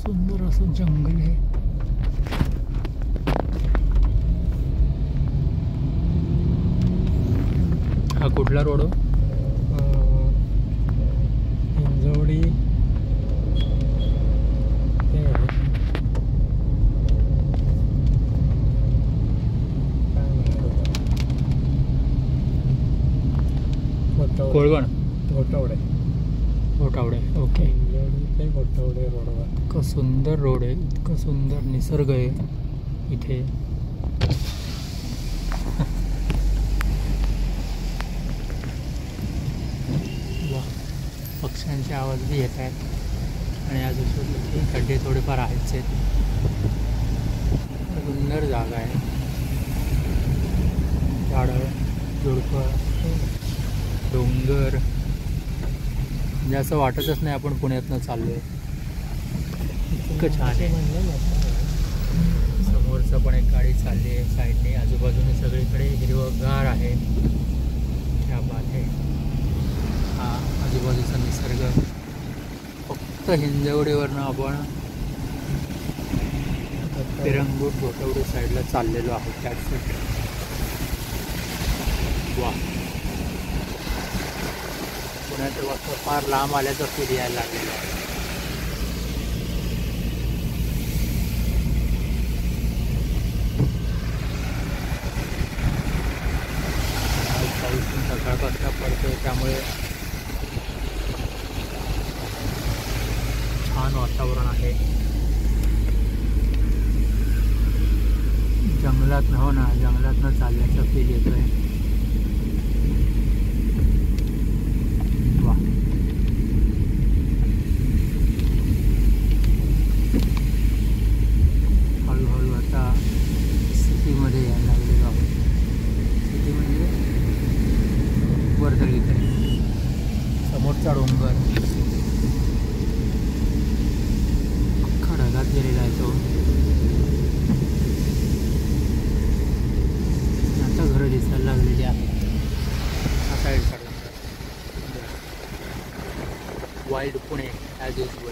सुंदर असं जंगल आहे. हा कुठला रोड हो? हिंजवडी कोळवण घोटावडे. घोटावडे. ओके. ते घोटावडे रोडवर. इतकं सुंदर रोड आहे, इतकं सुंदर निसर्ग आहे इथे. वा, पक्ष्यांचे आवाज बी येत आहेत आणि आजूबाजूला खड्डे थोडेफार आहेच आहेत. सुंदर जागा आहे. झाडं, झुडपं, डोंगर. म्हणजे असं वाटतच नाही आपण पुण्यातनं चाललोय. इतकं छान आहे. समोरचं पण एक गाडी चालली आहे साईडने. आजूबाजूने सगळीकडे हिरवंगार आहे. क्या बात आहे. हा आजूबाजूचा निसर्ग. फक्त हिंजवडीवरनं आपण पिरंगूट घोटवडी साईडला चाललेलो आहोत. त्याच वा, पुण्याचं वक्त फार लांब आल्याचं फील यायला लागलेलं आहे. पाऊस पण सकाळपासून पडतोय त्यामुळे छान वातावरण आहे. जंगलात हो ना, जंगलातनं चालल्याचा फील येतोय. वा, हळूहळू आता सिटीमध्ये यायला लागलेलो आहोत. सिटी म्हणजे वर्दळीकडे. समोरचा डोंगर अख्खा ढगात गेलेला आहे तो. आता घरं दिसायला लागलेली आहेत. हा साईड काढला. Wild Pune as usual.